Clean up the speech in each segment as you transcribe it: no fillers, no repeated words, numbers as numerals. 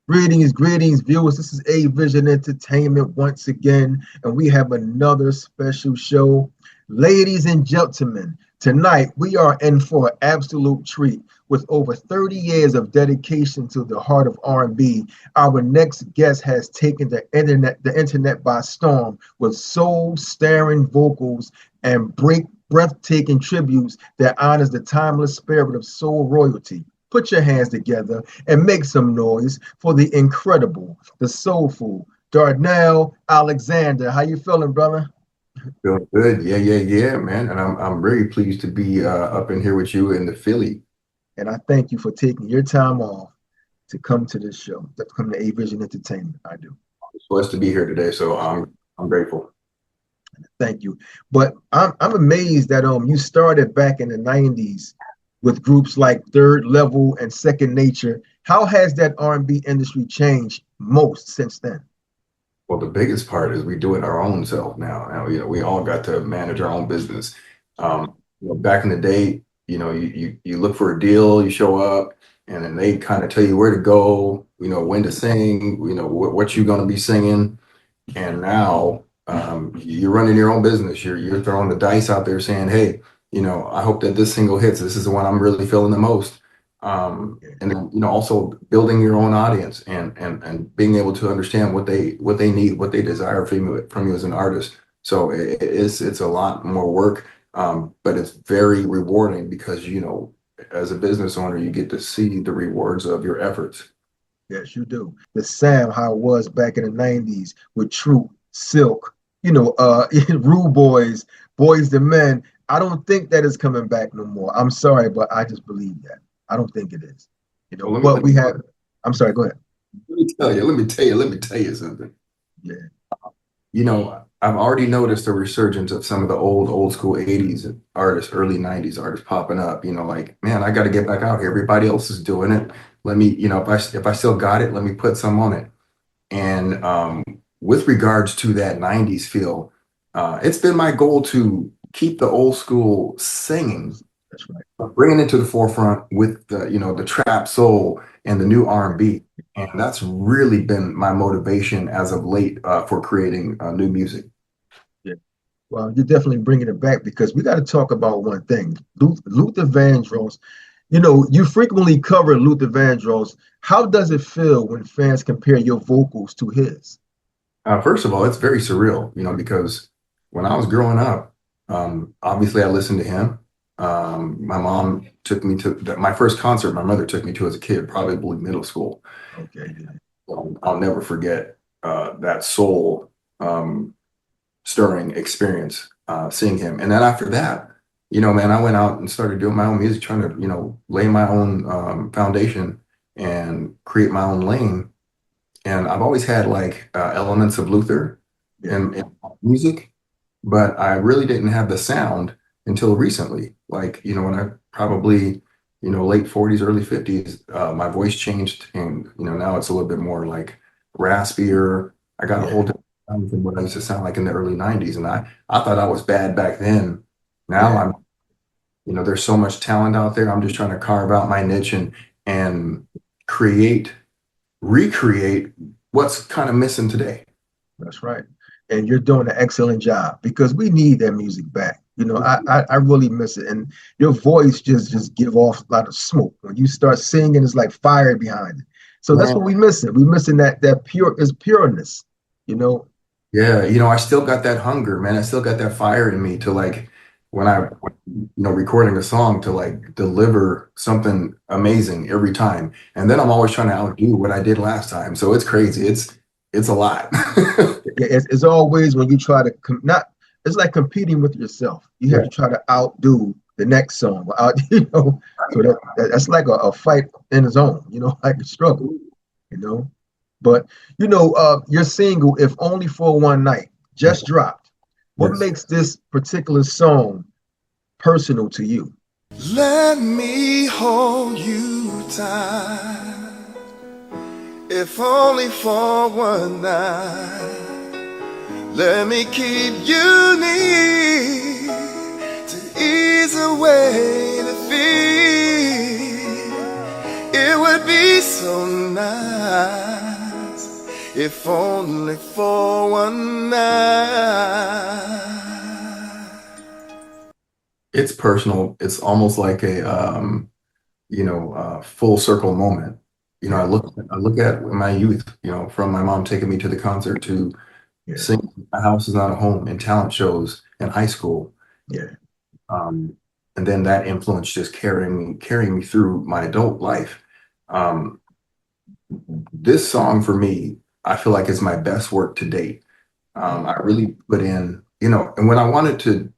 Greetings, viewers. This is A Vision Entertainment once again, and we have another special show. Ladies and gentlemen, tonight we are in for an absolute treat. With over 30 years of dedication to the heart of R&B, our next guest has taken the internet by storm with soul-stirring vocals and breathtaking tributes that honors the timeless spirit of soul royalty. Put your hands together and make some noise for the incredible, the soulful Darnel Alexander. How you feeling, brother? Feeling good. Yeah, man. And I'm very pleased to be up in here with you in the Philly. And I thank you for taking your time off to come to this show, to come to A Vision Entertainment. I do. It's blessed to be here today, so I'm grateful. Thank you. But I'm amazed that you started back in the 90s with groups like Third Level and Second Nature. How has that R&B industry changed most since then? Well, the biggest part is we do it our own self now. Now, we all got to manage our own business. Back in the day, you look for a deal, you show up, and then they kind of tell you where to go, when to sing, what you're going to be singing. And now you're running your own business. You're throwing the dice out there saying, hey, I hope that this single hits. This is the one I'm really feeling the most. And then, also building your own audience and being able to understand what they need, what they desire from you as an artist. So it's a lot more work, but it's very rewarding because, as a business owner, you get to see the rewards of your efforts. Yes, you do. The sound how it was back in the 90s with Troop, Silk, Rude Boys, Boys the Men. I don't think that is coming back no more. I'm sorry, but I just believe that. I don't think it is. Well, But we have, I'm sorry, go ahead. let me tell you something. Yeah, I've already noticed a resurgence of some of the old school 80s artists, early 90s artists popping up, like, man, I got to get back out here. Everybody else is doing it. Let me, if I still got it, let me put some on it. And with regards to that 90s feel, it's been my goal to keep the old school singing, that's right. bringing it to the forefront with the trap soul and the new R&B. And that's really been my motivation as of late for creating new music. Yeah. Well, you're definitely bringing it back because we got to talk about one thing. Luther Vandross, you frequently cover Luther Vandross. How does it feel when fans compare your vocals to his? First of all, it's very surreal, because when I was growing up, obviously I listened to him. My mom took me to my first concert my mother took me to as a kid, probably middle school. Okay. I'll never forget that soul stirring experience seeing him. And then after that, man, I went out and started doing my own music, trying to, lay my own foundation and create my own lane. And I've always had like elements of Luther Yeah. in music, but I really didn't have the sound until recently. Like, when I probably, late 40s, early 50s, my voice changed and, now it's a little bit more like raspier. I got a Yeah. whole different sound from what I used to sound like in the early 90s. And I thought I was bad back then. Now Yeah. I'm, there's so much talent out there. I'm just trying to carve out my niche and create, recreate what's kind of missing today. That's right. And you're doing an excellent job because we need that music back. I really miss it. And your voice just give off a lot of smoke. When you start singing, it's like fire behind it. So that's Man, what we missing. We missing that pure is pureness, you know. yeah, I still got that hunger, man. I still got that fire in me to like recording a song to like deliver something amazing every time. And then I'm always trying to outdo what I did last time. So it's crazy. It's a lot. It's always when you try to not it's like competing with yourself. You have Yeah. to try to outdo the next song. So that's like a fight in its own, like a struggle, you know. But your single, If Only for One Night, just dropped. What Yes. makes this particular song personal to you? Let me hold you tight, if only for one night. Let me keep you near to ease away the fear. It would be so nice if only for one night. It's personal. It's almost like a full circle moment. Yeah. I look at my youth, from my mom taking me to the concert to Yeah. singing "My House Is Not a Home" in talent shows in high school. Yeah. Um, and then that influence just carrying me through my adult life. Um, this song for me, I feel like it's my best work to date. I really put in, and when I wanted to,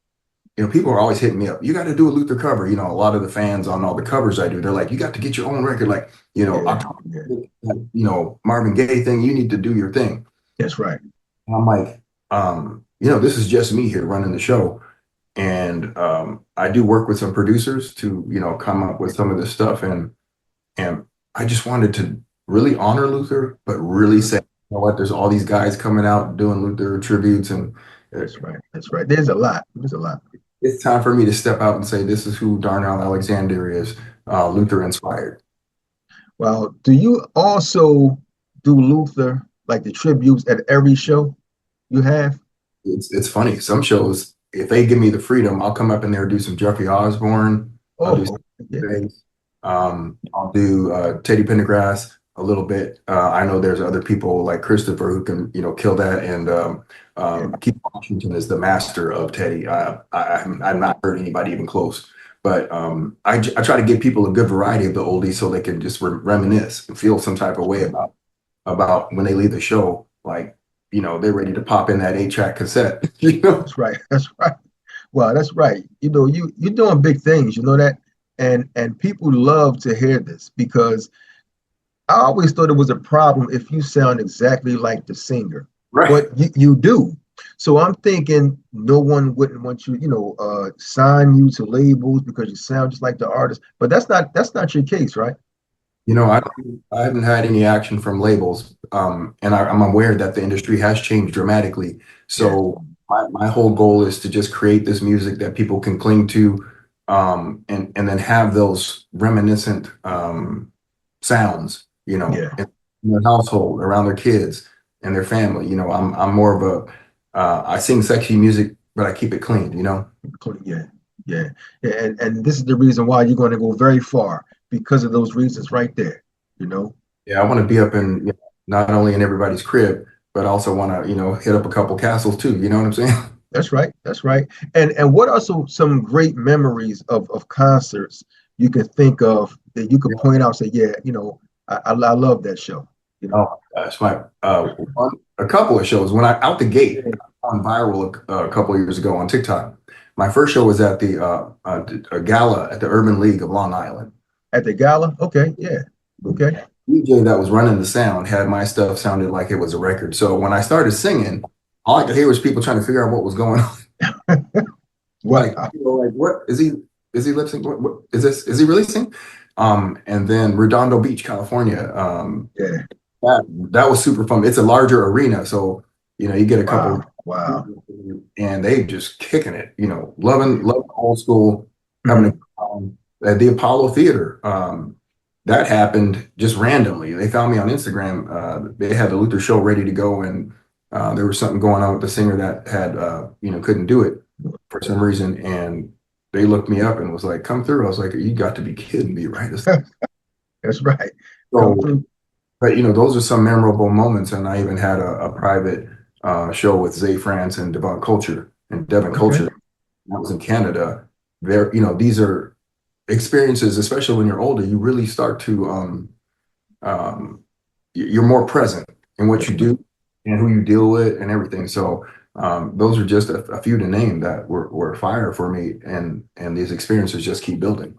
people are always hitting me up. You got to do a Luther cover. A lot of the fans on all the covers I do, they're like, you got to get your own record. Like, Yeah. Marvin Gaye thing, you need to do your thing. That's right. And I'm like, this is just me here running the show. And I do work with some producers to, come up with some of this stuff. And I just wanted to really honor Luther, but really say, you know what, there's all these guys coming out doing Luther tributes. And That's right. That's right. There's a lot. There's a lot. it's time for me to step out and say, this is who Darnell Alexander is, Luther inspired. Well, do you also do Luther, like the tributes at every show you have? It's funny. Some shows, if they give me the freedom, I'll come up in there and do some Jeffrey Osborne. I'll do Oh, yeah. I'll do Teddy Pendergrass a little bit. I know there's other people like Christopher who can, kill that. And Keith Washington is the master of Teddy. I've not heard anybody even close. But I try to give people a good variety of the oldies so they can just reminisce and feel some type of way about when they leave the show. Like, they're ready to pop in that 8-track cassette. That's right. That's right. Well, that's right. You're doing big things, you know that? And people love to hear this because I always thought it was a problem if you sound exactly like the singer. Right. But you do. So I'm thinking no one wouldn't want you, sign you to labels because you sound just like the artist. But that's not your case, right? I haven't had any action from labels, and I'm aware that the industry has changed dramatically. So my whole goal is to just create this music that people can cling to, and then have those reminiscent sounds, in their household, around their kids and their family. I'm more of I sing sexy music, but I keep it clean. Yeah, yeah, yeah. And this is the reason why you're going to go very far because of those reasons right there. Yeah, I want to be up in not only in everybody's crib, but I also want to hit up a couple castles too. You know what I'm saying? That's right. That's right. And what are some great memories of concerts you can think of that you could point out? Say, yeah, I love that show. Oh gosh, a couple of shows when I out the gate on viral a couple of years ago on TikTok. My first show was at the a gala at the Urban League of Long Island. At the gala? Okay, yeah, okay. DJ that was running the sound had my stuff sounded like it was a record. So when I started singing, all I could hear was people trying to figure out what was going on. Like, what is he? Is he lip sync? What is this? Is he really sing? And then Redondo Beach, California. Yeah. That was super fun. It's a larger arena, so you get a couple. Wow. And they just kicking it. Loving old school. Having a good time. At the Apollo Theater. That happened just randomly. They found me on Instagram. They had the Luther show ready to go, and there was something going on with the singer that had couldn't do it for some reason, and they looked me up and was like, "Come through." I was like, "You got to be kidding me, right?" That's right. So, but those are some memorable moments, and I even had a private show with Zay France and Devon Culture and Devon Culture. That was in Canada. These are experiences, especially when you're older. You really start to you're more present in what you do and who you deal with and everything. So those are just a few to name that were fire for me, and these experiences just keep building.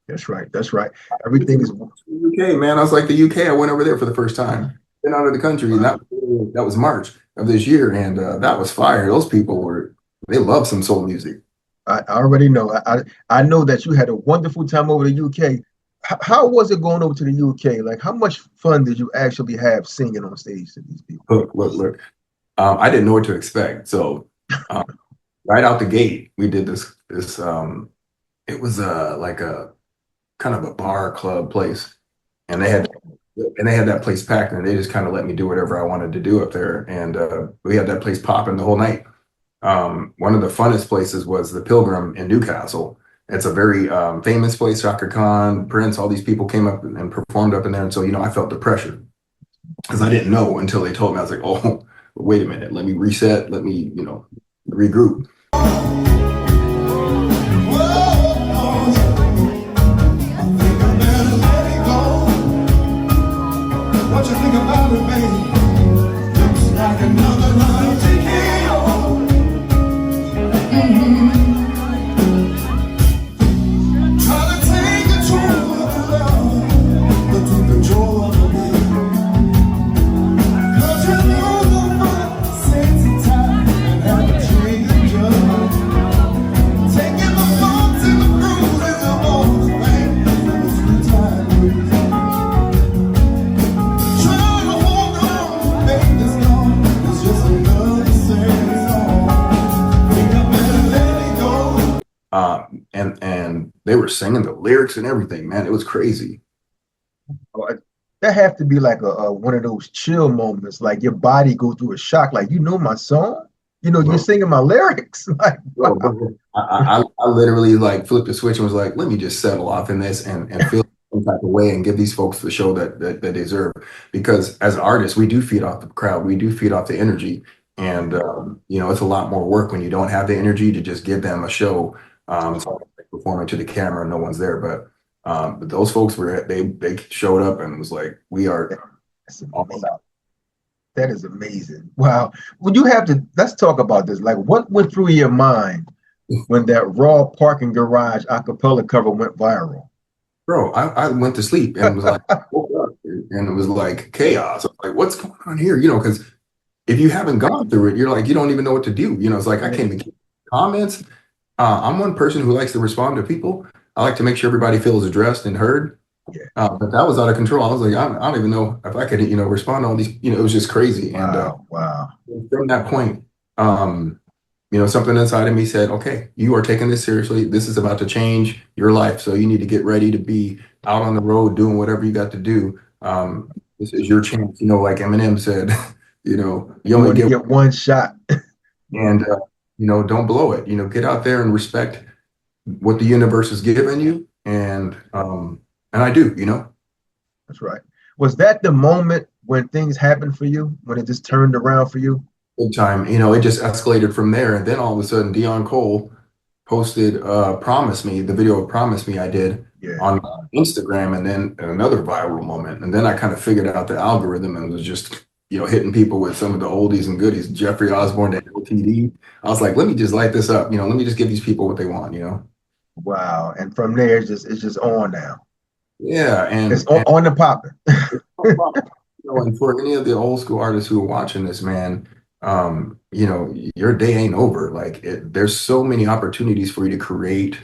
That's right. That's right. Everything is UK, man. I was like the UK. I went over there for the first time. Been out of the country, and that was March of this year, and that was fire. Those people they love some soul music. I already know. I know that you had a wonderful time over the UK. How was it going over to the UK? Like, how much fun did you actually have singing on stage to these people? Look. I didn't know what to expect. So right out the gate, we did this. It was like a kind of a bar club place, and they had that place packed, and they just kind of let me do whatever I wanted to do up there, and we had that place popping the whole night. One of the funnest places was the Pilgrim in Newcastle. It's a very famous place. Shaka Khan, Prince, all these people came up and performed up in there, and so I felt the pressure because I didn't know until they told me. I was like, oh, wait a minute, let me reset, let me regroup. What you think about it, babe? Looks like another love TKO. Try to take control of the love, but to control of the will. 'Cause you know the fun, saves the time, and have a change of mind. Taking the bumps and the bruises of all the things that was good time. And they were singing the lyrics and everything, man. It was crazy. That have to be like a one of those chill moments, like your body go through a shock, like my song, you're singing my lyrics. Like, wow. I literally like flipped the switch and was like, let me just settle off in this and feel some type of way and give these folks the show that they deserve. Because as artists, we do feed off the crowd, we do feed off the energy, and it's a lot more work when you don't have the energy to just give them a show. So performing to the camera, no one's there, but those folks they showed up and was like, we are all about. That is amazing. Wow. Would you have to, let's talk about this. Like, what went through your mind when that Raw Parking Garage acapella cover went viral? Bro, I went to sleep and was like, woke up and it was like chaos. I was like, what's going on here? Because if you haven't gone through it, you're like, you don't even know what to do. It's like, I can't even keep comments. I'm one person who likes to respond to people. I like to make sure everybody feels addressed and heard. Yeah. But that was out of control. I was like, I don't even know if I could, respond to all these. It was just crazy. Wow, wow. From that point, something inside of me said, okay, you are taking this seriously. This is about to change your life. So you need to get ready to be out on the road doing whatever you got to do. This is your chance. Like Eminem said, you only get one shot. And don't blow it. Get out there and respect what the universe has given you, and I do. That's right. Was that the moment when things happened for you, when it just turned around for you? Big time. It just escalated from there, and then all of a sudden, Dion Cole posted "Promise Me," the video of "Promise Me" I did on Instagram, and then another viral moment, and then I kind of figured out the algorithm and was just hitting people with some of the oldies and goodies, Jeffrey Osborne to LTD. I was like, let me just light this up. Let me just give these people what they want. Wow. And from there, it's just on now. Yeah, and it's on the popping. And for any of the old school artists who are watching this, man, your day ain't over. Like there's so many opportunities for you to create.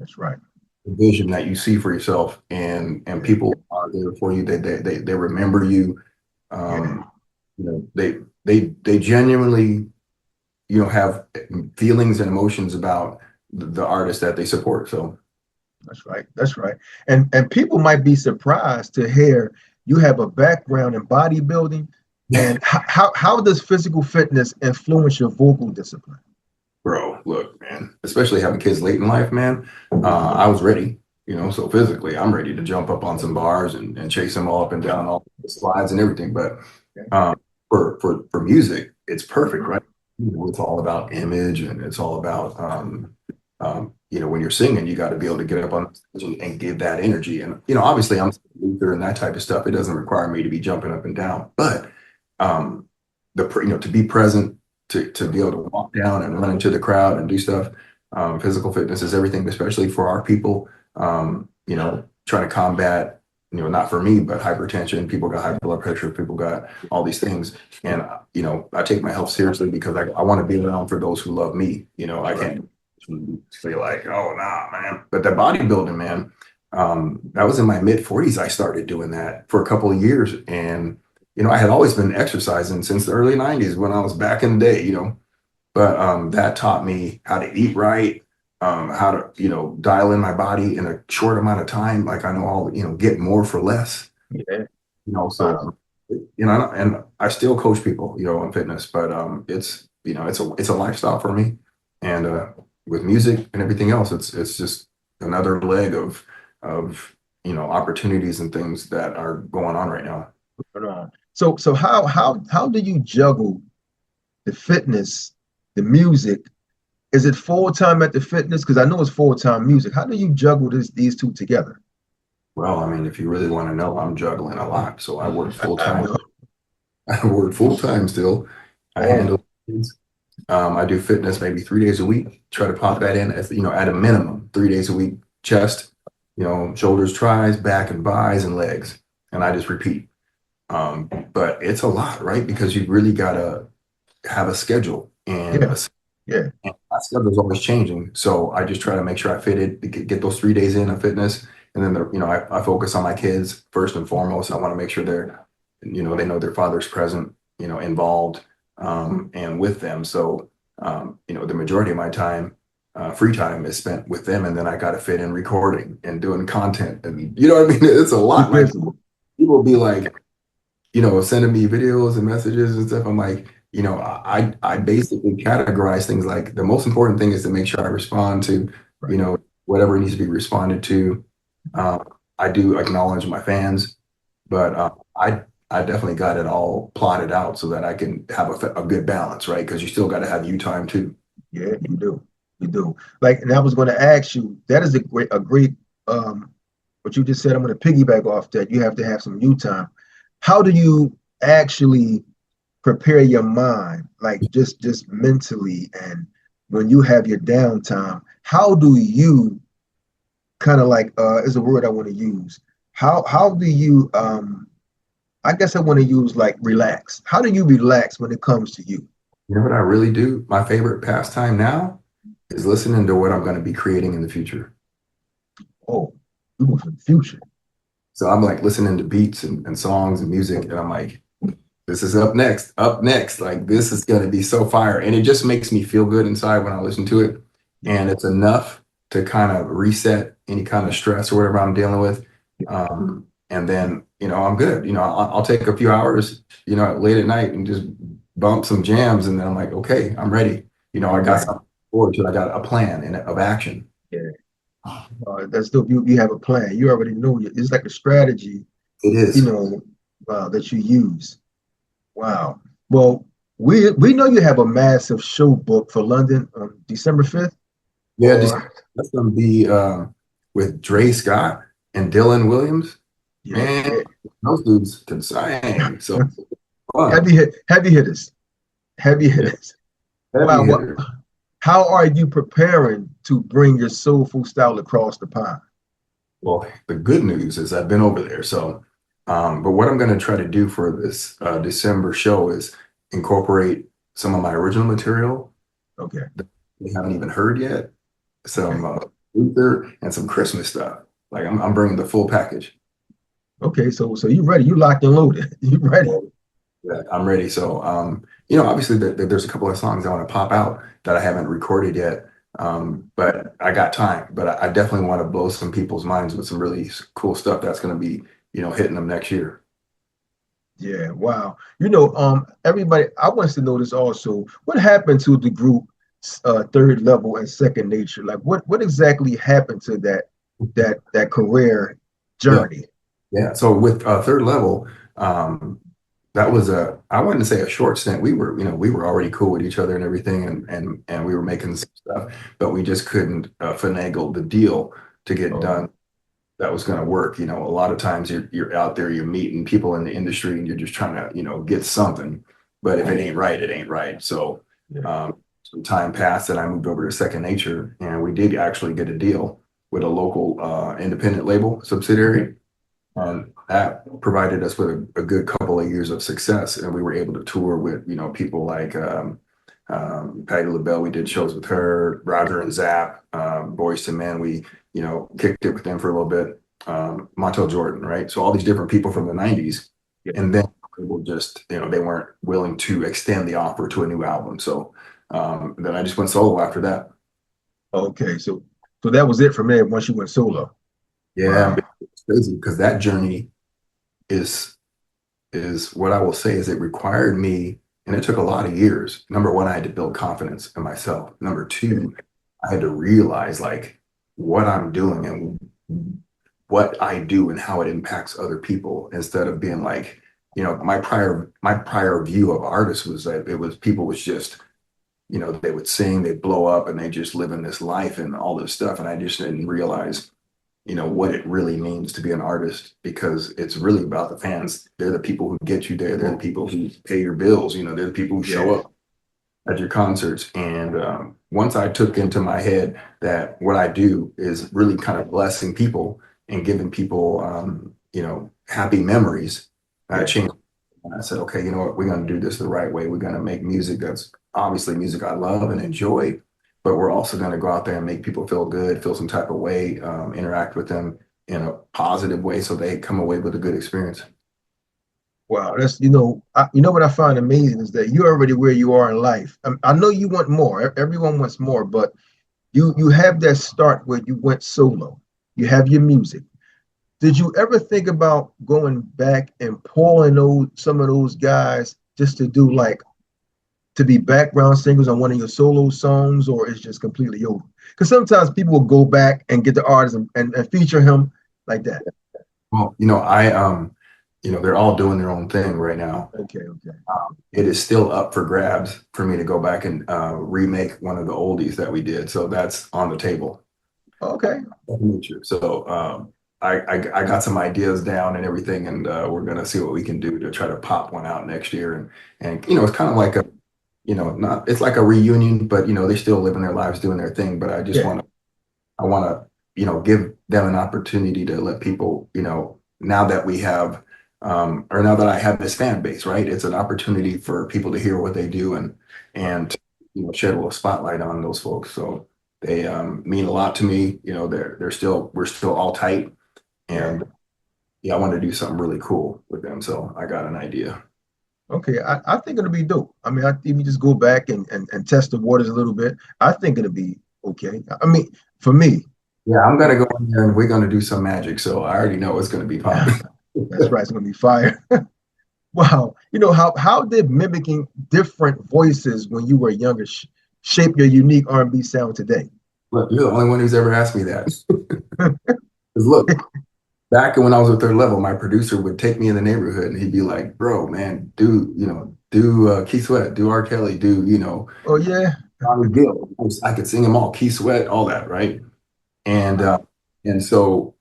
That's right. The vision that you see for yourself, and people are there for you. They remember you. They genuinely, have feelings and emotions about the artist that they support. So that's right. That's right. And people might be surprised to hear you have a background in bodybuilding. And how does physical fitness influence your vocal discipline? Bro, look, man, especially having kids late in life, man, I was ready, so physically I'm ready to jump up on some bars and chase them all up and down all the slides and everything. But for music, it's perfect, right? It's all about image, and it's all about, when you're singing, you got to be able to get up on stage and give that energy. And, obviously I'm Luther and that type of stuff. It doesn't require me to be jumping up and down, but to be present, to be able to walk down and run into the crowd and do stuff. Physical fitness is everything, especially for our people, trying to combat, not for me, but hypertension. People got high blood pressure, people got all these things. And, I take my health seriously because I want to be around for those who love me. I can't say like, oh, nah, man. But the bodybuilding, man, that was in my mid 40s. I started doing that for a couple of years. And, I had always been exercising since the early 90s when I was back in the day, but that taught me how to eat right, how to, dial in my body in a short amount of time. Like I know get more for less. Yeah. Wow. So and I still coach people, in fitness, but it's it's a lifestyle for me, and with music and everything else, it's just another leg of opportunities and things that are going on right now. So how do you juggle the fitness, the music? Is it full time at the fitness? Because I know it's full time music. How do you juggle these two together? Well, I mean, if you really want to know, I'm juggling a lot, so I work full I time. know. I work full time still. I Oh, handle things. I do fitness maybe 3 days a week. Try to pop that in as at a minimum 3 days a week. Chest, shoulders, tries, back and bis and legs, and I just repeat. But it's a lot, right? Because you really gotta have a schedule, yeah, yeah, and my schedule is always changing. So I just try to make sure I fit it, get those 3 days in of fitness, and then I focus on my kids first and foremost. I want to make sure they know their father's present, involved, and with them. So the majority of my time, free time, is spent with them, and then I got to fit in recording and doing content, and you know what I mean. It's a keep lot. Like busy. people be like, sending me videos and messages and stuff. I'm like, I basically categorize things like the most important thing is to make sure I respond to, Right. you know, whatever needs to be responded to. Um, I do acknowledge my fans, but I definitely got it all plotted out so that I can have a good balance, right? Because you still got to have you time too. Yeah, you do. You do. Like, and I was going to ask you, that is a great what you just said. I'm going to piggyback off that. You have to have some you time. How do you actually prepare your mind, like just mentally, and when you have your downtime, how do you kind of like is a word I want to use. How do you I guess I want to use like relax. How do you relax when it comes to you? You know what I really do? My favorite pastime now is listening to what I'm going to be creating in the future. Oh, you go for the future. So I'm like listening to beats and songs and music, and I'm like, this is up next, up next. Like this is gonna be so fire. And it just makes me feel good inside when I listen to it. Yeah, And it's enough to kind of reset any kind of stress or whatever I'm dealing with. And then, I'm good. I'll take a few hours, late at night and just bump some jams. And then I'm like, okay, I'm ready. I you're got right. something forward to. I got a plan of action. Yeah, that's still you have a plan. You already know it. It's like a strategy, It you is. know, that you use. Wow. Well, we know you have a massive show booked for London on December 5th. Yeah, just Or that's gonna be with Dre Scott and Dylan Williams. yeah, Man, yeah. those dudes can sing. So fun. Heavy hitters, heavy Yeah, hitters. heavy Wow. hitter. How are you preparing to bring your soulful style across the pond? Well, the good news is I've been over there. So, but what I'm going to try to do for this December show is incorporate some of my original material Okay. that we haven't even heard yet, Okay. some Luther, and some Christmas stuff. Like I'm bringing the full package. Okay. So you ready? You locked and loaded. You ready? Yeah, I'm ready. So, obviously there's a couple of songs I want to pop out that I haven't recorded yet. But I got time. But I definitely want to blow some people's minds with some really cool stuff that's going to be, hitting them next year. Yeah. Wow. Everybody. I want to know this also. What happened to the group, Third Level and Second Nature? Like, what exactly happened to that career Yeah, journey? yeah. So with Third Level, that was I wouldn't say a short stint. We were already cool with each other and everything, and we were making some stuff, but we just couldn't finagle the deal to get Oh, done that was going to work. A lot of times you're out there, you're meeting people in the industry, and you're just trying to get something. But if it ain't right, it ain't right. So yeah. some time passed, and I moved over to Second Nature, and we did actually get a deal with a local independent label Okay. subsidiary, and that provided us with a good couple of years of success, and we were able to tour with people like Patti LaBelle. We did shows with her, Roger and Zapp, Boyz II Men. We kicked it with them for a little bit. Montel Jordan, right? So all these different people from the '90s, Yeah. and then people just they weren't willing to extend the offer to a new album. So then I just went solo after that. Okay. So that was it from there once you went solo. Yeah, Wow. but it's crazy because that journey is what I will say is it required me, and it took a lot of years. Number one, I had to build confidence in myself. Number two, I had to realize like what I'm doing and what I do and how it impacts other people instead of being like, my prior view of artists was that it was people was just, they would sing, they'd blow up and they just live in this life and all this stuff. And I just didn't realize what it really means to be an artist because it's really about the fans. They're the people who get you there. They're the people who pay your bills. They're the people who show up at your concerts. And once I took into my head that what I do is really kind of blessing people and giving people, happy memories, I changed. And I said, okay, you know what? We're going to do this the right way. We're going to make music that's obviously music I love and enjoy, but we're also going to go out there and make people feel good, feel some type of way, interact with them in a positive way so they come away with a good experience. Wow, that's what I find amazing is that you're already where you are in life. I know you want more. Everyone wants more, but you have that start where you went solo. You have your music. Did you ever think about going back and pulling some of those guys just to do like to be background singers on one of your solo songs, or it's just completely over? Because sometimes people will go back and get the artist and feature him like that. Well, they're all doing their own thing right now. Okay. It is still up for grabs for me to go back and remake one of the oldies that we did. So that's on the table. Okay. So I got some ideas down and everything, and we're gonna see what we can do to try to pop one out next year. And it's kind of like it's like a reunion, but they're still living their lives doing their thing. But I just I want to give them an opportunity to let people now that we have or now that I have this fan base, right? It's an opportunity for people to hear what they do and shed a little spotlight on those folks. So they mean a lot to me. We're still all tight, and I want to do something really cool with them. So I got an idea. Okay, I think it'll be dope. I mean, I think we just go back and test the waters a little bit. I think it'll be okay. I mean, for me. Yeah, I'm gonna go in there and we're gonna do some magic. So I already know it's gonna be popping. That's right, it's gonna be fire. Wow. How did mimicking different voices when you were younger shape your unique R&B sound today? Look, you're the only one who's ever asked me that. 'Cause look, back when I was at Third Level, my producer would take me in the neighborhood and he'd be like, bro, man, do Keith Sweat, do R. Kelly, Oh yeah. Tommy Gill. I could sing them all, Keith Sweat, all that, right? And so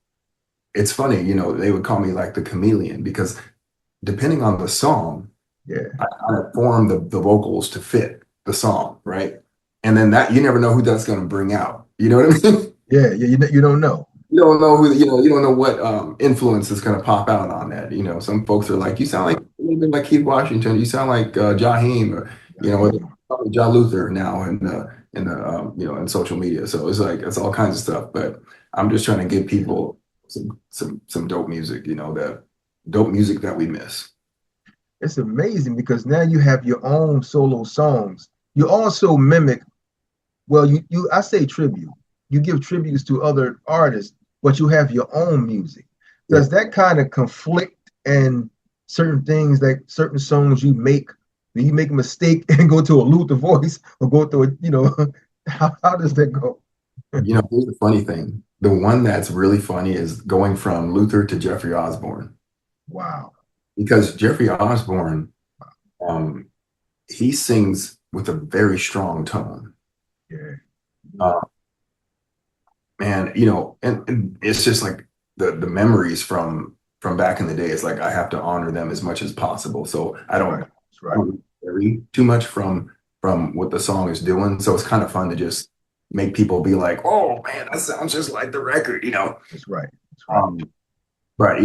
it's funny, they would call me like the chameleon because depending on the song, I kind of form the vocals to fit the song, right? And then that you never know who that's going to bring out. You know what I mean? Yeah, you don't know. You don't know who, you don't know what influence is going to pop out on that. Some folks are like, you sound like a little bit like Keith Washington. You sound like Jaheim, or probably Ja Luther now in social media. So it's like it's all kinds of stuff. But I'm just trying to give people some dope music. That dope music that we miss. It's amazing because now you have your own solo songs. You also mimic. Well, I say tribute. You give tributes to other artists, but you have your own music. Does that kind of conflict and certain things that certain songs you make, when you make a mistake and go to a Luther voice or go to how does that go? Here's the funny thing. The one that's really funny is going from Luther to Jeffrey Osborne. Wow. Because Jeffrey Osborne, he sings with a very strong tone. Yeah. And it's just like the memories from back in the day. It's like I have to honor them as much as possible. So I don't vary too much from what the song is doing. So it's kind of fun to just make people be like, "Oh man, that sounds just like the record," That's right. But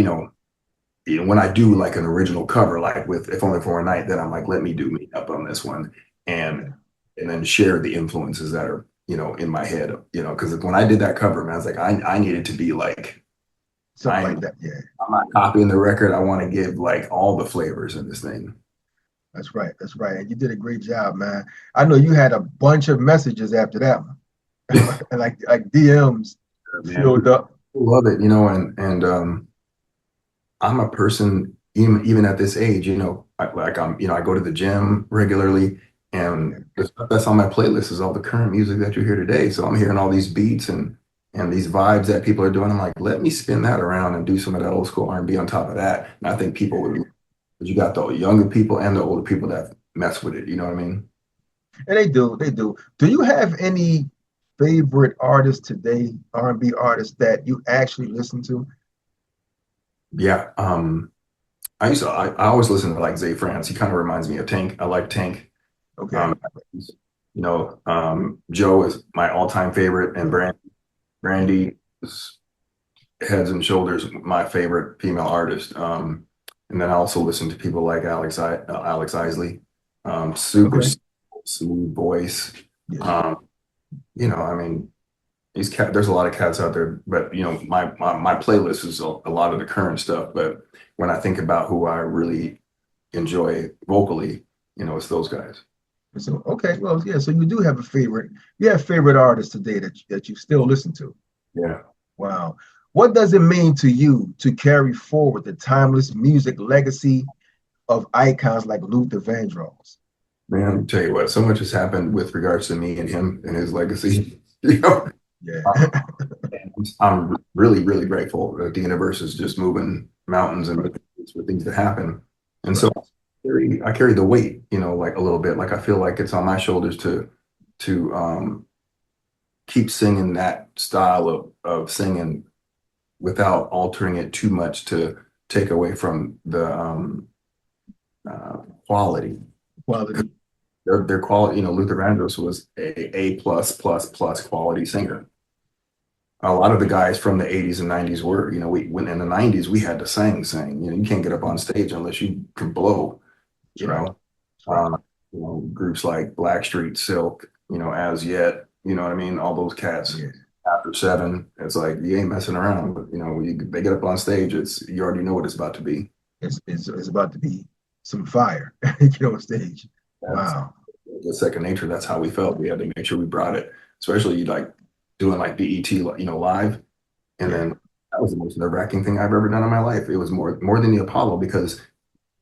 when I do like an original cover, like with "If Only for a Night," then I'm like, let me do me up on this one, and then share the influences that are in my head, because when I did that cover, man, I was like, I needed to be like something like that. Yeah, I'm not copying the record. I want to give like all the flavors in this thing. That's right. And you did a great job, man. I know you had a bunch of messages after that one, like DMs filled up. Love it, and I'm a person, even at this age, I go to the gym regularly, and the stuff that's on my playlist is all the current music that you hear today. So I'm hearing all these beats and these vibes that people are doing. I'm like, let me spin that around and do some of that old school R&B on top of that. And I think people would, because you got the younger people and the older people that mess with it. You know what I mean? And they do. Do you have any favorite artists today, R&B artists that you actually listen to? Yeah. I always listen to like Zay France. He kind of reminds me of Tank. I like Tank. Okay. Um, Joe is my all-time favorite, and Brandy is heads and shoulders my favorite female artist. And then I also listen to people like Alex Isley, super Okay. smooth voice. Yeah. Um, I mean, there's a lot of cats out there, but my playlist is a lot of the current stuff. But when I think about who I really enjoy vocally, it's those guys. So okay, well, yeah. So you do have a favorite. You have favorite artists today that you still listen to. Yeah. Wow. What does it mean to you to carry forward the timeless music legacy of icons like Luther Vandross? Man, I'll tell you what, so much has happened with regards to me and him and his legacy. You know, Yeah. I'm really, really grateful that the universe is just moving mountains and for things to happen. That's And so right. I carry the weight, like a little bit. Like I feel like it's on my shoulders to keep singing that style of singing without altering it too much to take away from the quality. Quality. Their quality, Luther Vandross was a plus plus plus quality singer. A lot of the guys from the 80s and 90s were, we when in the 90s we had to sing. You can't get up on stage unless you can blow, That's you right. know. That's right. Groups like Blackstreet, Silk, As Yet, you know what I mean? All those cats Yeah. after seven, it's like you ain't messing around. But when they get up on stage, you already know what it's about to be. It's about to be some fire, on stage. That's Wow. the second nature. That's how we felt. We had to make sure we brought it, especially like doing like BET, live. And Yeah. then that was the most nerve-wracking thing I've ever done in my life. It was more than the Apollo because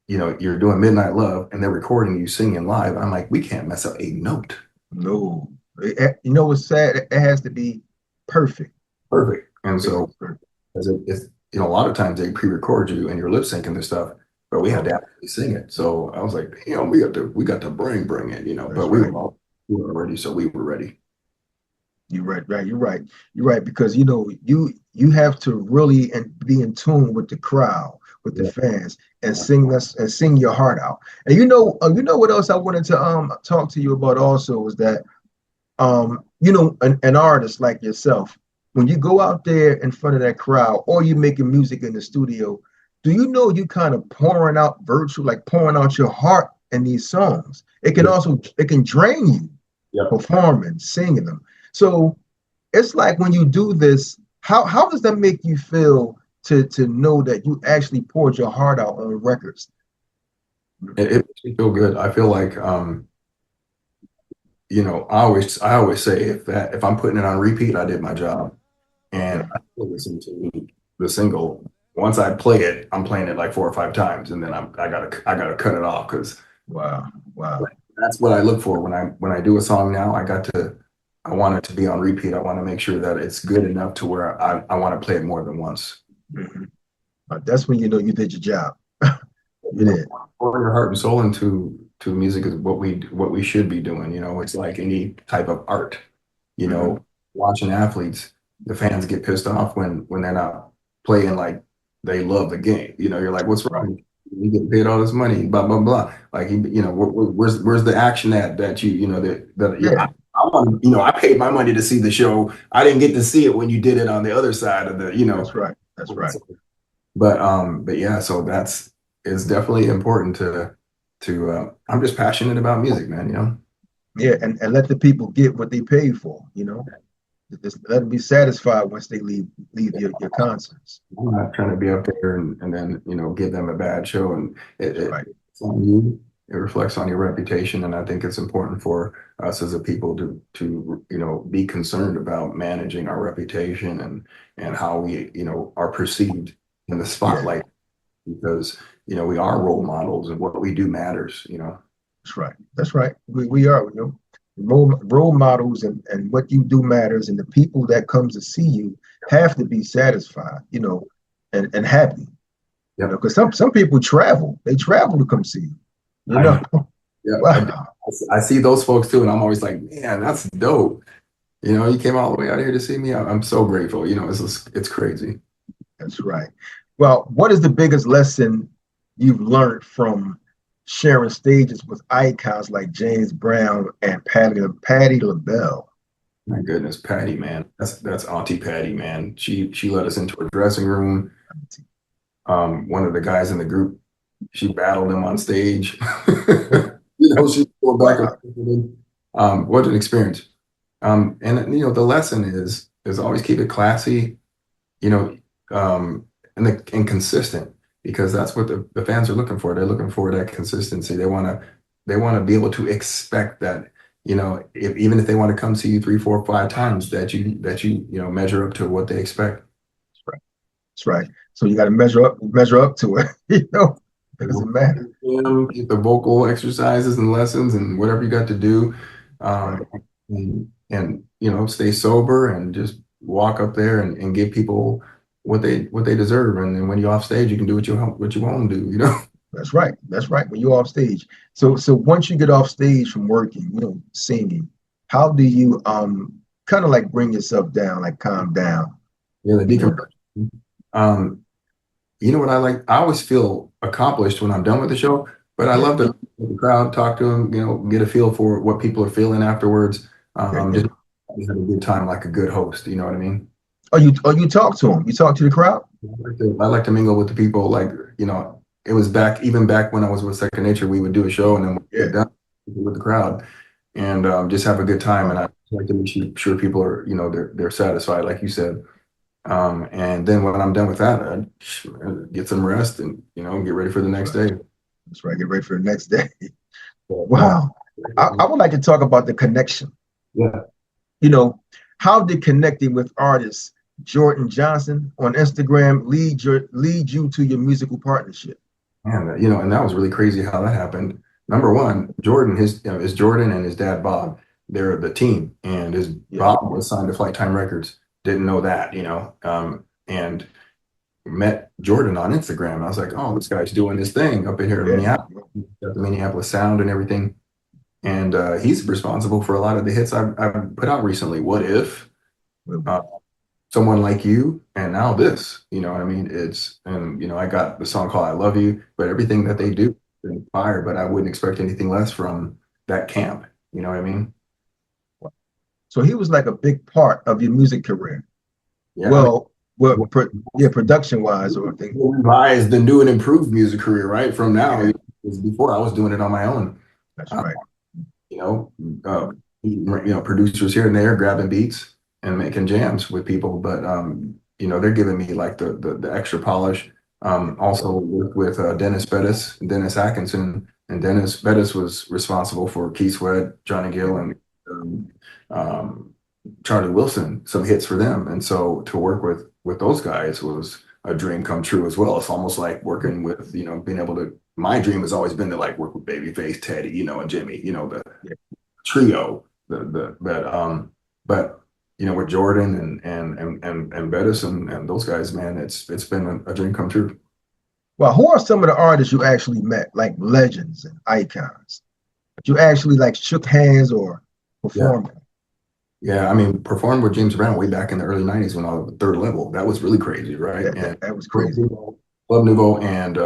you're doing Midnight Love and they're recording you singing live. I'm like, we can't mess up a note. No. You know what's sad? It has to be perfect. Perfect. And It's so perfect. as it's a lot of times they pre-record you and you're lip syncing this stuff, but we had to Okay. actually sing it. So I was like, we got to bring it, That's but right. we were ready, so we were ready. You're right, right. You're right because you have to really and be in tune with the crowd, with the Yeah. fans, and sing your heart out. And you know what else I wanted to talk to you about also was that an artist like yourself, when you go out there in front of that crowd or you're making music in the studio, do you know you kind of pouring out your heart in these songs? Yeah. It can drain you Yeah. performing, singing them. So it's like when you do this, how does that make you feel to know that you actually poured your heart out on records? It makes me feel good. I feel like I always say if I'm putting it on repeat, I did my job. And Okay. I still listen to the single. Once I play it, I'm playing it like 4 or 5 times, and then I gotta cut it off because Wow. Wow. that's what I look for when I do a song now. I want it to be on repeat. I want to make sure that it's good enough to where I want to play it more than once. Mhm. That's when you know you did your job. You You know, did. Pouring your heart and soul into music is what we should be doing. It's like any type of art. You Mhm. know, Watching athletes, the fans get pissed off when they're not playing like they love the game. You're like, what's Right. wrong? You get paid all this money, blah blah blah. Like, where's the action that Yeah. I want. I paid my money to see the show. I didn't get to see it when you did it on the other side of the. That's right. That's right. But yeah, so it's definitely important to I'm just passionate about music, man. Yeah, and let the people get what they paid for. Just let them be satisfied once they leave your concerts. I'm not trying to be up there and then give them a bad show, and That's right. it's on you. It reflects on your reputation, and I think it's important for us as a people to be concerned about managing our reputation and how we are perceived in the Yeah. spotlight. because, we are role models and what we do matters, That's right. That's right. We are, role models, and what you do matters, and the people that comes to see you have to be satisfied, and happy, Yep. because some people travel. They travel to come see you, you I know. know. Yeah. Wow. I see those folks too, and I'm always like, man, that's dope. You came all the way out here to see me. I'm so grateful. It's crazy. That's right. Well, what is the biggest lesson you've learned from sharing stages with icons like James Brown and Patti LaBelle? My goodness, Patty, man, that's Auntie Patty, man. She let us into her dressing room. One of the guys in the group, she battled him on stage. She go back and Wow. forth with him. What an experience. And the lesson is always keep it classy, you know, and consistent, because that's what the fans are looking for. They're looking for that consistency. They want to be able to expect that, even if they want to come see you 3, 4, 5 times, that you measure up to what they expect. That's right. That's right. So you got to measure up to it. It doesn't matter. Get the vocal exercises and lessons and whatever you got to do, Right. and stay sober and just walk up there and give people what they deserve. And then when you're off stage, you can do what you want to do. That's right. That's right. When you're off stage. So once you get off stage from working, singing, how do you kind of like bring yourself down, like calm down? Yeah, the You know, decompression. Um, You know what I like? I always feel accomplished when I'm done with the show, but I yeah, love to look at the crowd, talk to them, get a feel for what people are feeling afterwards. yeah, yeah. Just have a good time like a good host. You know what I mean? You talk to them. You talk to the crowd. I like to mingle with the people. Like, it was even back when I was with Second Nature, we would do a show and then we'd Yeah. get done with the crowd and just have a good time. And Wow. I like to make sure people are, they're satisfied, like you said. And then when I'm done with that, I get some rest and get ready for the That's next right. day. That's right. Get ready for the next day. No, Wow. I would like to talk about the connection. yeah, You know, how did connecting with artist Jordan Johnson on Instagram lead you to your musical partnership? and that was really crazy how that happened. Number one, Jordan, his Jordan and his dad Bob, they're the team, and his Yeah. Bob was signed to Flight Time Records. Didn't know that, and met Jordan on Instagram. I was like, oh, this guy's doing his thing up in here in Yeah. Minneapolis. He's got the Minneapolis sound and everything. And he's responsible for a lot of the hits I've put out recently. What if uh, someone like you, and now this? You know what I mean? And I got the song called "I Love You," but everything that they do is fire. But I wouldn't expect anything less from that camp. You know what I mean? So he was like a big part of your music career. Yeah, I Well, mean, yeah, production wise, or thing. revised the new and improved music career, right? From now, Yeah, because before I was doing it on my own. that's Uh, right. you know, producers here and there grabbing beats and making jams with people, but they're giving me like the extra polish. Also worked with Dennis Atkinson, and Dennis Bettis was responsible for Keith Sweat, Johnny Gill, and um, um, Charlie Wilson, some hits for them. And so to work with those guys was a dream come true as well. It's almost like working with, being able to. My dream has always been to like work with Babyface, Teddy, and Jimmy, the Yeah, trio. But with Jordan and Bettis and those guys, man, it's been a dream come true. well, who are some of the artists you actually met, like legends and icons? That you actually like shook hands or Yeah. performed? Yeah, I mean, performed with James Brown way back in the early '90s when I was Third Level. That was really crazy, right? That, And that, that was crazy. Club Nouveau and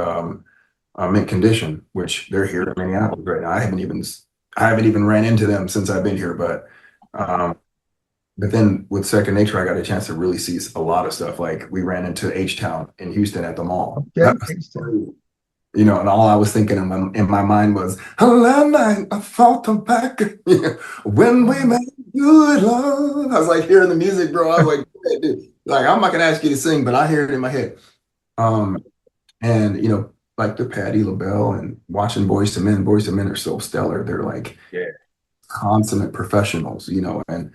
Mint Condition, which they're here in Minneapolis right now. I haven't even ran into them since I've been here, um, but then with Second Nature, I got a chance to really see a lot of stuff. Like we ran into H-Town in Houston at the mall. Okay, That was crazy. And all I was thinking in my mind was, "Last night I thought I'm back when we made good love." I was like hearing the music, bro. I was like, "Yeah, dude." Like I'm not gonna ask you to sing, but I hear it in my head. Um, and like the Patti LaBelle and watching Boys to Men are so stellar. They're like yeah, consummate professionals, and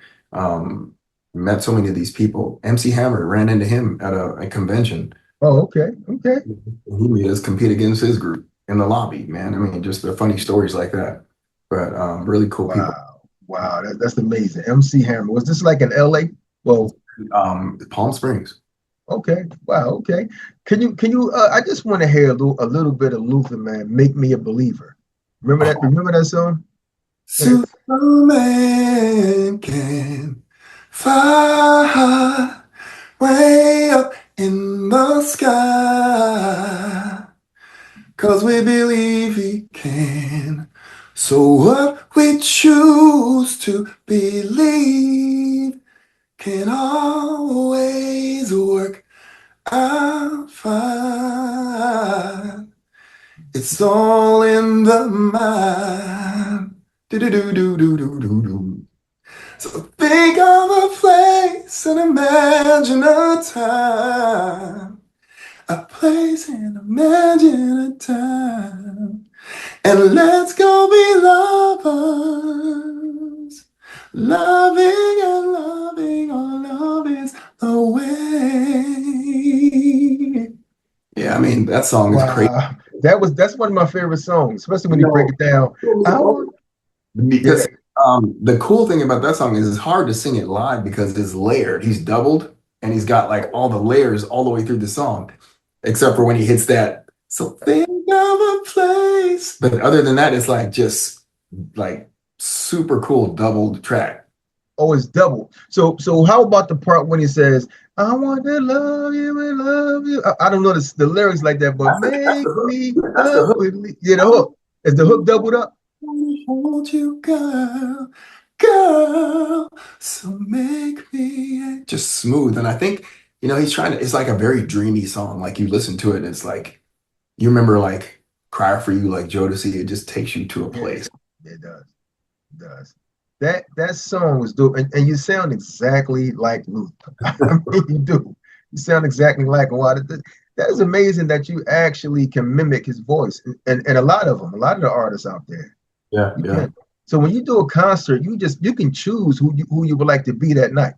met so many of these people. MC Hammer ran into him at a convention. Oh, okay, okay. He made us compete against his group in the lobby, man. I mean, just the funny stories like that. But really cool people. Wow, wow, that's amazing. MC Hammer. Was this like in LA? Well, Palm Springs. okay, wow, okay. Can you I just want to hear a little bit of Luther, man. Make me a believer. Remember that? Oh, Remember that song? Yeah. Superman can fly way up in the sky. 'Cause we believe he can. So what we choose to believe can always work out fine. It's all in the mind. Do. So think of a place and imagine a time. A place and imagine a time. And let's go be lovers. Loving and loving, our love is the way. Yeah, I mean, that song is crazy. Wow, that's one of my favorite songs, especially when You you break know, it down. I want, yeah. because the cool thing about that song is it's hard to sing it live because it's layered. He's doubled and he's got like all the layers all the way through the song, except for when he hits that. So think of a place. But other than that, it's like just like super cool doubled track. Oh, it's double. So how about the part when he says, "I want to love you and love you"? I don't know the lyrics like that, but That's the make hook. me That's the hook. yeah, the hook. Is the hook doubled up? Hold you, girl, girl. So make me just smooth. And I think, he's trying to, it's like a very dreamy song. Like you listen to it and it's like, you remember like Cry for You, like Jodeci, it just takes you to a Yeah, place. it does. It does. That song was dope, and you sound exactly like Luther. I mean, you do. You sound exactly like him. Wow, that is amazing that you actually can mimic his voice, and a lot of them, a lot of the artists out there, Yeah, you yeah. can. So when you do a concert, you can choose who you would like to be that night,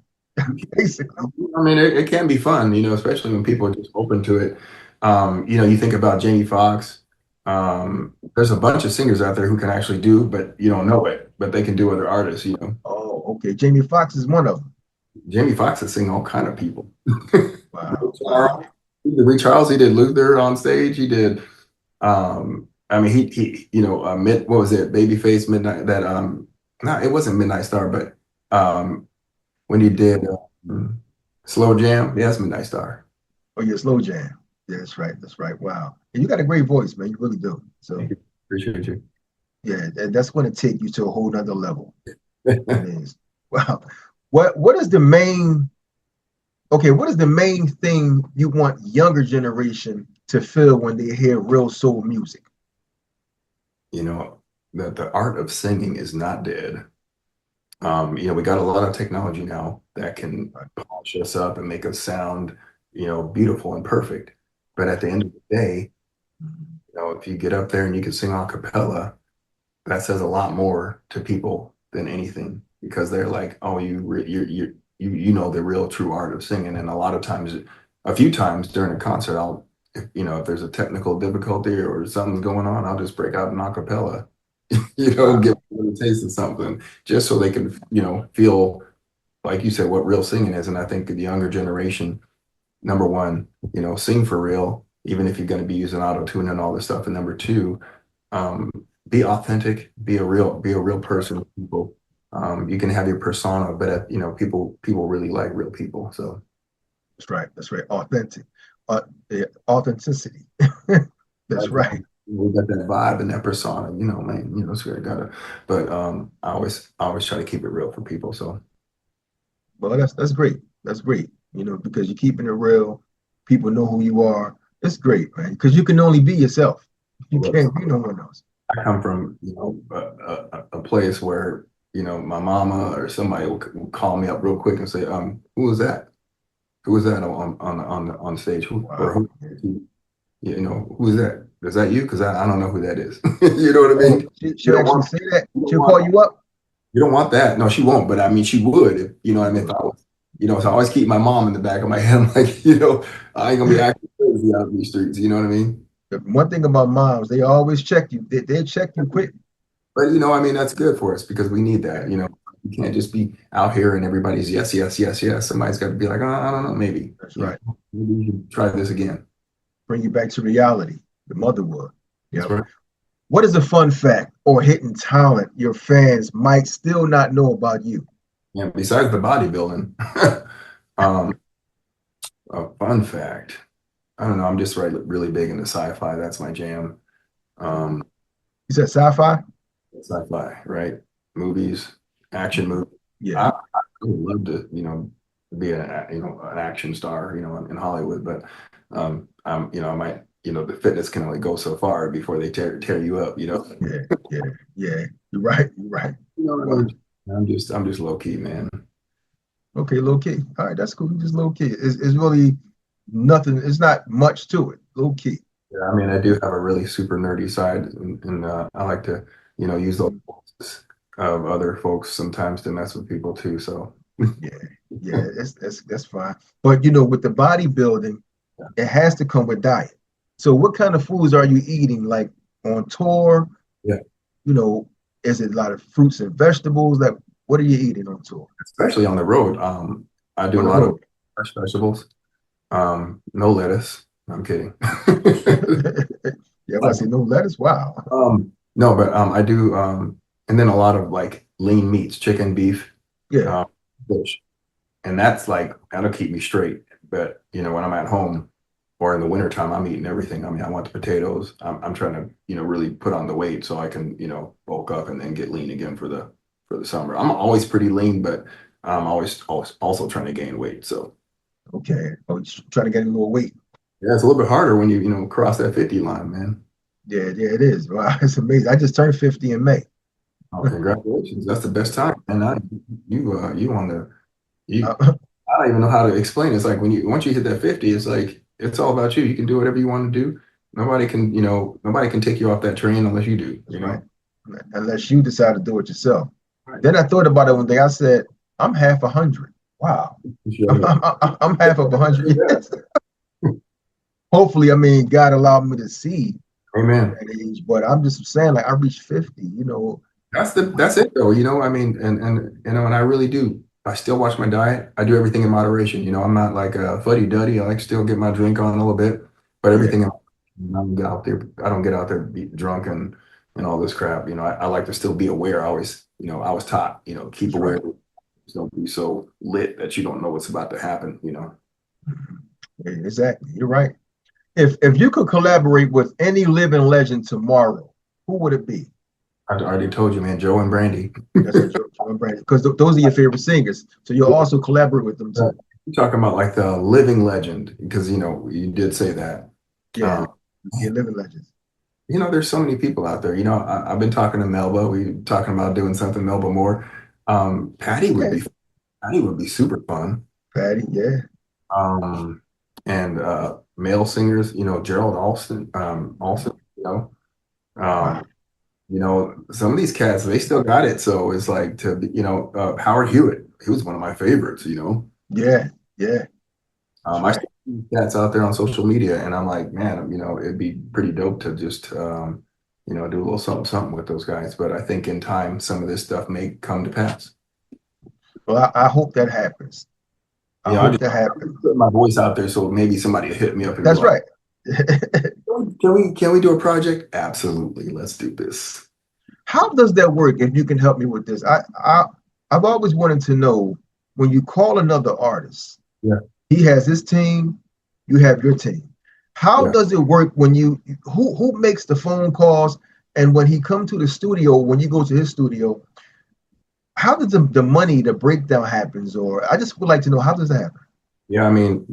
basically. I mean, it can be fun, especially when people are just open to it. You think about Jamie Foxx. There's a bunch of singers out there who can actually do, but you don't know it, but they can do other artists. Oh, okay. Jamie Foxx is one of them. Jamie Foxx has sing all kind of people. Wow, wow. He did Ray Charles, he did Luther on stage, he did I mean what was it, Babyface Midnight that no, it wasn't Midnight Star, but when he did Slow Jam, yeah, that's Midnight Star. Oh, yeah, slow jam. Yeah, that's right. That's right. Wow. And you got a great voice, man. You really do. So Thank you. Appreciate you. yeah, that's going to take you to a whole nother level. It is. Wow. What is the main what is the main thing you want younger generation to feel when they hear real soul music? you know that the art of singing is not dead. We got a lot of technology now that can polish us up and make us sound, beautiful and perfect. But at the end of the day, if you get up there and you can sing a cappella, that says a lot more to people than anything because they're like, oh, you know the real true art of singing. And a few times during a concert, if there's a technical difficulty or something's going on, I'll just break out an a cappella, Wow. give them a taste of something just so they can, feel, like you said, what real singing is. And I think the younger generation, number one, sing for real, even if you're going to be using auto tune and all this stuff. And number two, um, be authentic, be a real person with people. You can have your persona, but people really like real people. So That's right. That's right. Authentic. Yeah, authenticity. That's right. we got that vibe and that persona, man, so I gotta, but I always try to keep it real for people. So Well, that's great. That's great. Because you're keeping it real. People know who you are. It's great, man. Because you can only be yourself. You can't be no one else. I come from, a place where, my mama or somebody will call me up real quick and say, who was that? Who was that on stage? Wow. Who is that? Is that you? Because I don't know who that is. You know what I Oh, mean? she'll actually say that. She'll call you up. You don't want that. No, she won't. But I mean, she would. If, you know what I mean? If I was So I always keep my mom in the back of my head. I'm like, I ain't gonna be acting crazy out in these streets. You know what I mean? The one thing about moms, they always check you. They check you quick. But I mean, that's good for us because we need that. You can't just be out here and everybody's yes, yes, yes, yes. Somebody's got to be like, oh, I don't know, maybe, That's right. maybe we should try this again. Bring you back to reality. The mother would. That's Yep. right. What is a fun fact or hidden talent your fans might still not know about you? Yeah. Besides the bodybuilding, um, a fun fact. I don't know. I'm just really big into sci-fi. That's my jam. Um, You said sci-fi? Sci-fi, right? Movies, action movies. Yeah. I would love to, be an action star, in Hollywood, but I might, the fitness can only go so far before they tear you up, Yeah. Yeah. Yeah. You're right. You're right. You know what I Wow. mean? I'm just low key, man. Okay, low key. All right, that's cool. Just low key. It's really nothing. It's not much to it. Low key. Yeah, I mean, I do have a really super nerdy side, and I like to, use those voices of other folks sometimes to mess with people too. So Yeah. Yeah. That's fine. But with the bodybuilding, it has to come with diet. So what kind of foods are you eating? Like on tour? yeah, You know, is it a lot of fruits and vegetables? Like what are you eating on tour? especially on the road. I do On a the lot of road. fresh vegetables. No lettuce. I'm kidding. Yeah, I see no lettuce. Wow. No, but I do, and then a lot of like lean meats, chicken, beef, Yeah. um, fish, and that's like that'll keep me straight. But when I'm at home or in the wintertime, I'm eating everything. I mean, I want the potatoes. I'm trying to really put on the weight so I can bulk up and then get lean again for the summer. I'm always pretty lean, but I'm always also trying to gain weight. So Okay. Oh, just trying to get a little weight. yeah, it's a little bit harder when you cross that 50 line, man. Yeah, yeah, it is. Wow, it's amazing. I just turned 50 in May. Oh, congratulations. That's the best time. And you on the you Uh, I don't even know how to explain it. It's like once you hit that 50, it's like it's all about you. You can do whatever you want to do. Nobody can take you off that train unless you that's right. do. Unless you decide to do it yourself. Right. Then I thought about it one day. I said, I'm half 100. Wow. I'm, Sure. I'm half of 100 years. Hopefully, I mean, God allowed me to see Amen. that age, but I'm just saying, like, I reached 50, That's it though. I mean, and I really do. I still watch my diet. I do everything in moderation. I'm not like a fuddy-duddy. I like to still get my drink on a little bit, but Yeah, everything I don't get out there. I don't get out there be drunk and all this crap. I like to still be aware. I was taught, keep that's right. aware. Don't be so lit that you don't know what's about to happen. Yeah, exactly. You're right. If you could collaborate with any living legend tomorrow, who would it be? I already told you, man, Joe and Brandy. That's a joke, John Brandon, because those are your favorite singers. So you'll also collaborate with them too. You're talking about like the living legend because you did say that. Yeah, Um, your living legends. there's so many people out there. I've been talking to Melba. We talking about doing something Melba more. Patty would Okay, be Patty would be super fun. Patty. Yeah, Um, and male singers, Gerald Alston, wow. um, some of these cats they still got it. So it's like Howard Hewitt. He was one of my favorites. Yeah, yeah. That's I right. see cats out there on social media, and I'm like, man, it'd be pretty dope to just do a little something something with those guys. But I think in time, some of this stuff may come to pass. Well, I hope that happens. I I'm hope just that happens. putting my voice out there, so maybe somebody will hit me up and be That's like, right. can we do a project? Absolutely, let's do this. How does that work? If you can help me with this, I've always wanted to know when you call another artist, Yeah, he has his team, you have your team. How yeah. does it work when who makes the phone calls and when he come to the studio, when you go to his studio, how does the money, the breakdown happens? Or I just would like to know how does that happen? Yeah, I mean,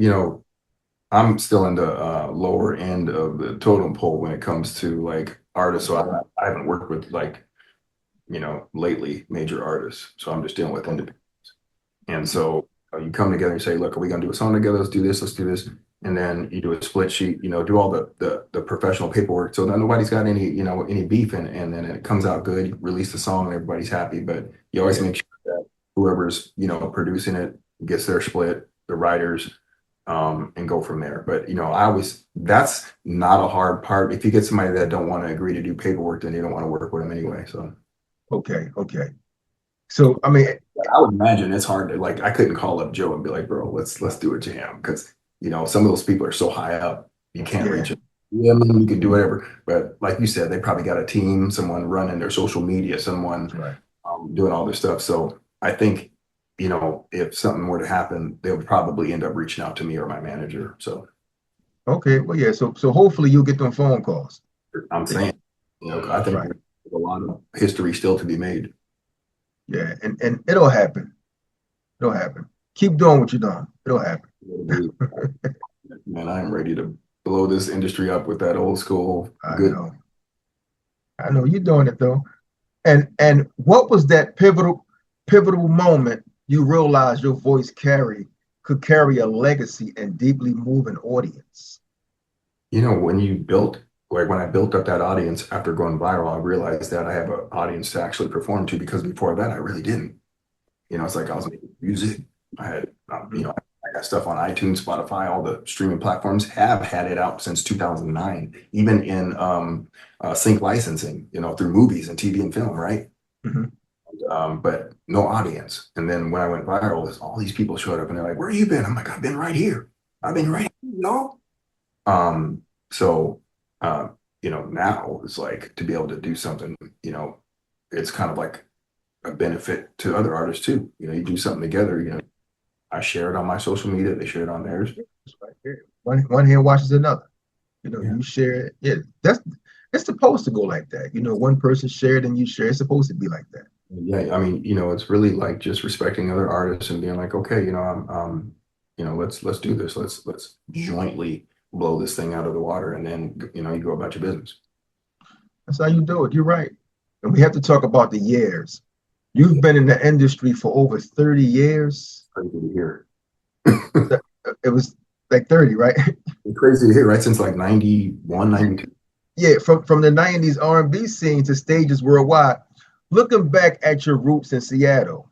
I'm still in the lower end of the totem pole when it comes to like artists. So I haven't worked with like, lately major artists. So I'm just dealing with independent. And so you come together and say, look, are we going to do a song together? Let's do this. Let's do this. And then you do a split sheet, do all the professional paperwork. So that nobody's got any beef and then it comes out good. You release the song and everybody's happy. But you always Yeah, make sure that whoever's, producing it gets their split, the writers, and go from there. But I always that's not a hard part. If you get somebody that don't want to agree to do paperwork, then you don't want to work with them anyway. So Okay, okay. So I mean, I would imagine it's hard to like I couldn't call up Joe and be like, bro, let's do a jam because some of those people are so high up you can't yeah, reach them. Yeah, I mean you can do whatever, but like you said, they probably got a team, someone running their social media, someone that's right. doing all this stuff. So I think if something were to happen, they would probably end up reaching out to me or my manager. So Okay, well, yeah. So hopefully you'll get them phone calls. I'm Yeah, saying, I think right. there's a lot of history still to be made. Yeah, and it'll happen. It'll happen. Keep doing what you're doing. It'll happen. Man, I'm ready to blow this industry up with that old school I good. know. I know you're doing it though. And what was that pivotal moment you realized your voice could carry a legacy and deeply move an audience? When you built, like when I built up that audience after going viral, I realized that I have an audience to actually perform to because before that, I really didn't. It's like I was making music. I had, I got stuff on iTunes, Spotify, all the streaming platforms have had it out since 2009, even in sync licensing, through movies and TV and film, right? Mm-hmm. But no audience. And then when I went viral, all these people showed up and they're like, "Where you been?" I'm like, "I've been right here. I've been right here, So, now it's like to be able to do something, it's kind of like a benefit to other artists too. You do something together, I share it on my social media, they share it on theirs. It's right there. One hand washes another. Yeah. You share it. Yeah, it's supposed to go like that. One person shared and you share. It's supposed to be like that. Yeah. I mean, it's really like just respecting other artists and being like, okay, let's do this. Let's jointly blow this thing out of the water. And then, you go about your business. That's how you do it. You're right. And we have to talk about the years. You've been in the industry for over 30 years. Crazy to hear. It was like 30, right? Crazy to hear, right? Since like 91, 92. Yeah, from the 90s R&B scene to stages worldwide. Looking back at your roots in Seattle,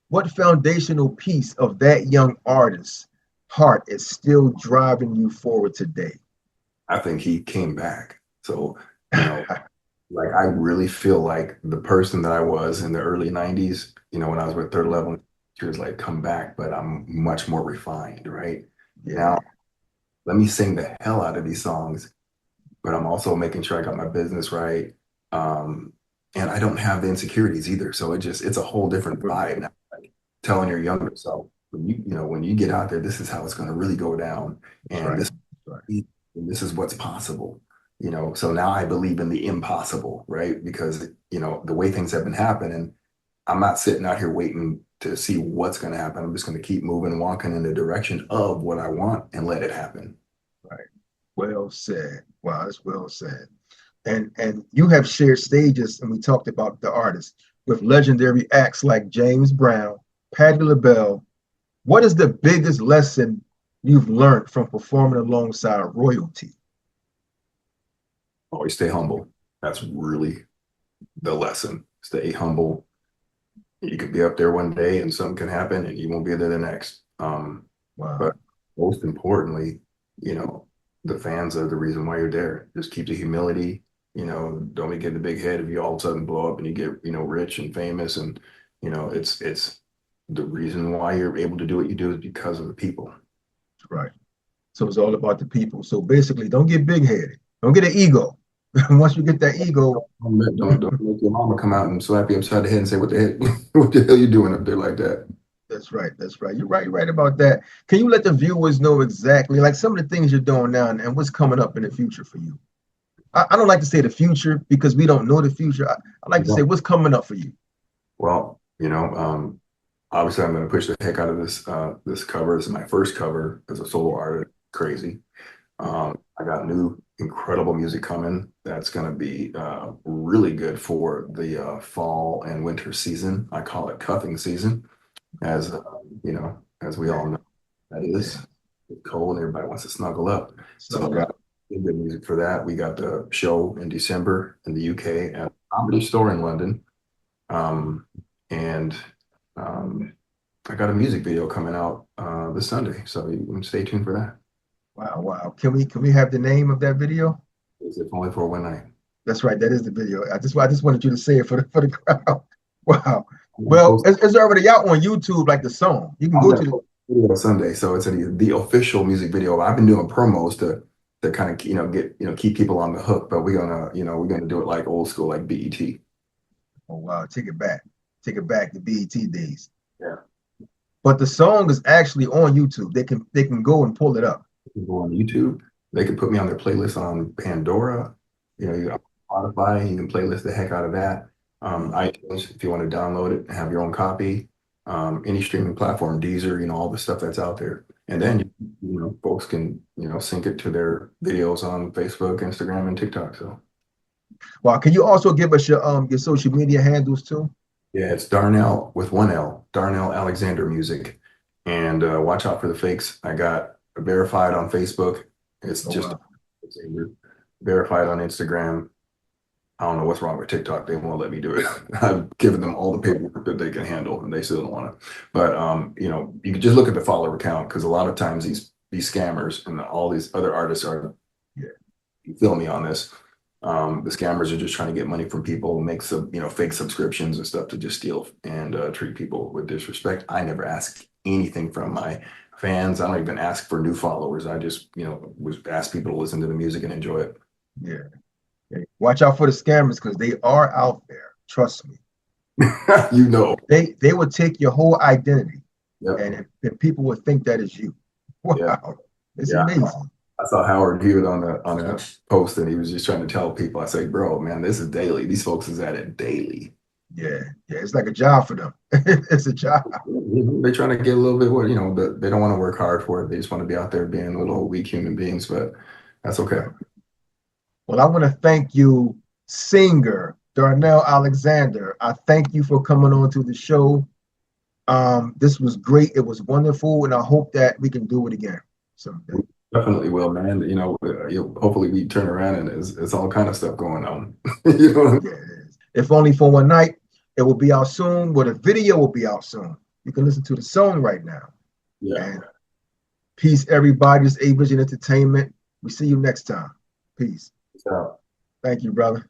what foundational piece of that young artist's heart is still driving you forward today? I think he came back. So, like I really feel like the person that I was in the early 90s, when I was with Third Level, she was like, come back, but I'm much more refined, right? Yeah, Now, let me sing the hell out of these songs, but I'm also making sure I got my business right. And I don't have the insecurities either. So it's a whole different vibe now. Like telling your younger self, when you get out there, this is how it's going to really go down. that's And right. this, and this is what's possible. So now I believe in the impossible, right? Because, the way things have been happening, I'm not sitting out here waiting to see what's going to happen. I'm just going to keep moving, walking in the direction of what I want and let it happen. Right. Well said. Wow, that's well said. And you have shared stages, and we talked about the artists with legendary acts like James Brown, Patti LaBelle. What is the biggest lesson you've learned from performing alongside royalty? Always stay humble. That's really the lesson. Stay humble. You could be up there one day and something can happen and you won't be there the next. Wow. But most importantly, the fans are the reason why you're there. Just keep the humility. Don't get in the big head if you all of a sudden blow up and you get, rich and famous. And, it's the reason why you're able to do what you do is because of the people. Right. So it's all about the people. So basically, don't get big headed. Don't get an ego. Once you get that ego, Don't make your mama come out and slap you upside the head and say, what the heck, what the hell you doing up there like that? that's right. That's right. You're right. You're right about that. Can you let the viewers know exactly like some of the things you're doing now and what's coming up in the future for you? I don't like to say the future because we don't know the future. I like to say what's coming up for you. Well, obviously I'm going to push the heck out of this cover. This is my first cover as a solo artist. Crazy. I got new incredible music coming that's going to be really good for the fall and winter season. I call it cuffing season, as as we all know, that is it's cold and everybody wants to snuggle up. So I got good music for that. We got the show in December in the UK at a comedy store in London. And I got a music video coming out this Sunday, so you can stay tuned for that. Wow, wow. Can we have the name of that video? It's only for one night. That's right. That is the video. I just wanted you to say it for the crowd. Wow. I'm gonna Well, post, it's already out on YouTube, like the song. You can I'm go gonna to the. post the video Sunday, so it's the official music video. I've been doing promos to kind of get keep people on the hook, but we're gonna do it like old school, like BET. Oh wow, take it back to BET days. Yeah. But the song is actually on YouTube. They can go and pull it up. Can go on YouTube. They can put me on their playlist on Pandora. You got Spotify. You can playlist the heck out of that. iTunes, if you want to download it and have your own copy. Any streaming platform, Deezer, all the stuff that's out there. And then, folks can, sync it to their videos on Facebook, Instagram, and TikTok. So, Wow, can you also give us your social media handles too? yeah, it's Darnell with one L, Darnell Alexander Music. And watch out for the fakes. I got verified on Facebook. It's Oh just wow. verified on Instagram. I don't know what's wrong with TikTok. They won't let me do it. I've given them all the paperwork that they can handle, and they still don't want to. But you can just look at the follower count, because a lot of times these scammers and all these other artists are, Yeah. you feel me on this. The scammers are just trying to get money from people, make some fake subscriptions and stuff to just steal and treat people with disrespect. I never ask anything from my fans. I don't even ask for new followers. I just was ask people to listen to the music and enjoy it. Yeah. Yeah. Watch out for the scammers because they are out there. Trust me. You know. They will take your whole identity, Yep. and people would think that is you. Wow. Yeah. It's Yeah. amazing. I saw Howard Hewitt on a post, and he was just trying to tell people. I say, bro, man, this is daily. These folks is at it daily. Yeah. Yeah. It's like a job for them. It's a job. They're trying to get a little bit, but they don't want to work hard for it. They just want to be out there being little weak human beings, but that's okay. Well, I want to thank you, singer Darnel Alexander. I thank you for coming on to the show. This was great. It was wonderful, and I hope that we can do it again someday. Definitely will, man. Hopefully we turn around and it's all kind of stuff going on. Yeah, it is. If only for one night. It will be out soon. Well, the video will be out soon. You can listen to the song right now. Yeah. And peace, everybody. This is A Vision Entertainment. We see you next time. Peace. So. Thank you, brother.